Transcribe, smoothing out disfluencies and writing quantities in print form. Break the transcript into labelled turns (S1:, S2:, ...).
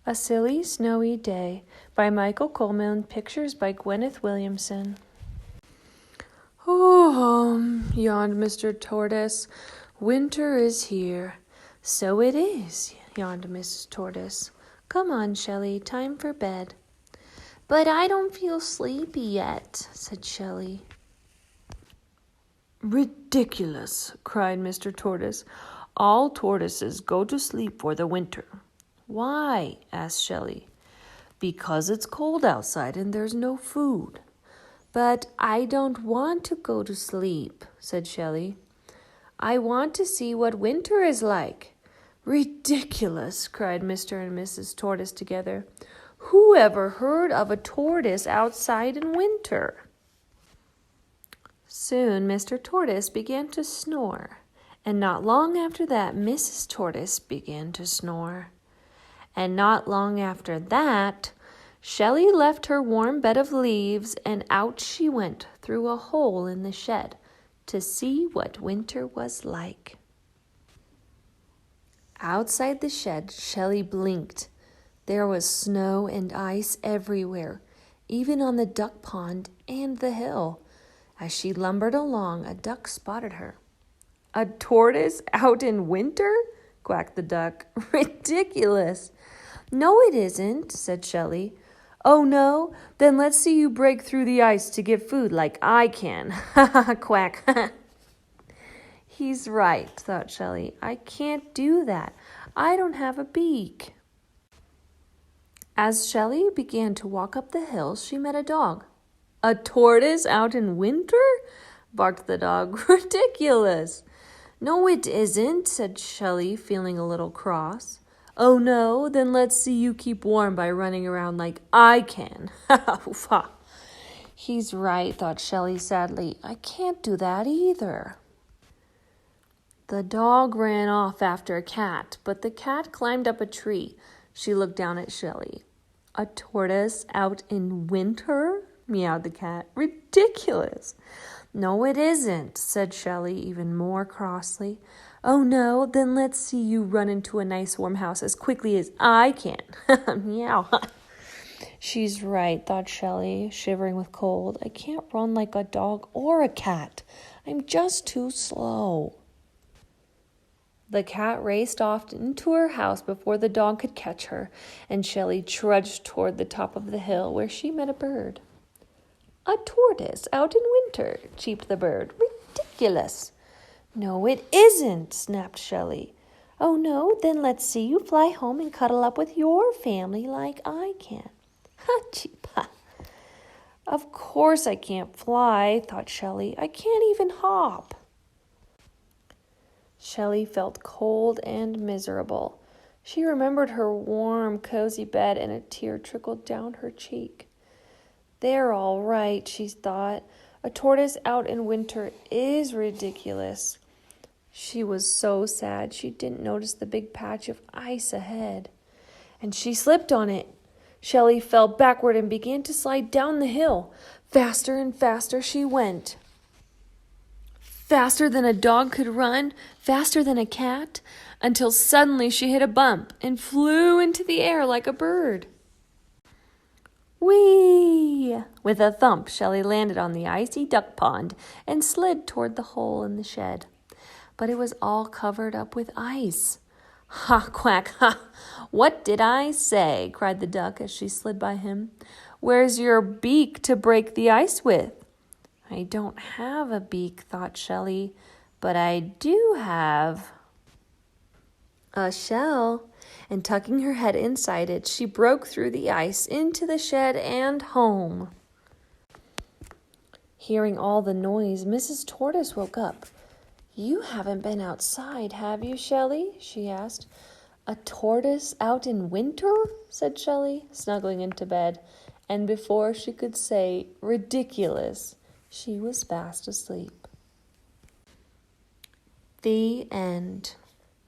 S1: A Silly Snowy Day by Michael Coleman, pictures by Gwyneth Williamson. Oh, yawned Mr. Tortoise. Winter is here. So it is, yawned Mrs. Tortoise. Come on, Shelley, time for bed. But I don't feel sleepy yet, said Shelley. Ridiculous, cried Mr. Tortoise. All tortoises go to sleep for the winter. Why? Asked Shelley. Because it's cold outside and there's no food. But I don't want to go to sleep, said Shelley. I want to see what winter is like. Ridiculous, cried Mr. and Mrs. Tortoise together. Who ever heard of a tortoise outside in winter? Soon Mr. Tortoise began to snore, and not long after that Mrs. Tortoise began to snore. And not long after that, Shelley left her warm bed of leaves, and out she went through a hole in the shed to see what winter was like. Outside the shed, Shelley blinked. There was snow and ice everywhere, even on the duck pond and the hill. As she lumbered along, a duck spotted her. A tortoise out in winter? Quacked the duck. Ridiculous. No, it isn't, said Shelley. Oh, no? Then let's see you break through the ice to get food like I can. Ha ha ha, quack. He's right, thought Shelley. I can't do that. I don't have a beak. As Shelley began to walk up the hill, she met a dog. A tortoise out in winter? Barked the dog. Ridiculous. No, it isn't, said Shelley, feeling a little cross. Oh, no? Then let's see you keep warm by running around like I can. Ha! He's right, thought Shelley sadly. I can't do that either. The dog ran off after a cat, but the cat climbed up a tree. She looked down at Shelley. A tortoise out in winter? Meowed the cat. Ridiculous. No, it isn't, said Shelley even more crossly. Oh, no? Then let's see you run into a nice warm house as quickly as I can. Meow. She's right, thought Shelley, shivering with cold. I can't run like a dog or a cat. I'm just too slow. The cat raced off into her house before the dog could catch her, and Shelley trudged toward the top of the hill where she met a bird. A tortoise out in winter, cheeped the bird. Ridiculous. No, it isn't, snapped Shelley. Oh, no? Then let's see you fly home and cuddle up with your family like I can. Ha, cheep, ha. Of course I can't fly, thought Shelley. I can't even hop. Shelley felt cold and miserable. She remembered her warm, cozy bed, and a tear trickled down her cheek. They're all right, she thought. A tortoise out in winter is ridiculous. She was so sad she didn't notice the big patch of ice ahead. And she slipped on it. Shelley fell backward and began to slide down the hill. Faster and faster she went. Faster than a dog could run, faster than a cat, until suddenly she hit a bump and flew into the air like a bird. Whee! With a thump, Shelley landed on the icy duck pond and slid toward the hole in the shed. But it was all covered up with ice. Ha, quack, ha! What did I say? Cried the duck as she slid by him. Where's your beak to break the ice with? I don't have a beak, thought Shelley, but I do have a shell. And tucking her head inside it, she broke through the ice into the shed and home. Hearing all the noise, Mrs. Tortoise woke up. You haven't been outside, have you, Shelley? She asked. A tortoise out in winter? Said Shelley, snuggling into bed. And before she could say ridiculous, she was fast asleep. The end.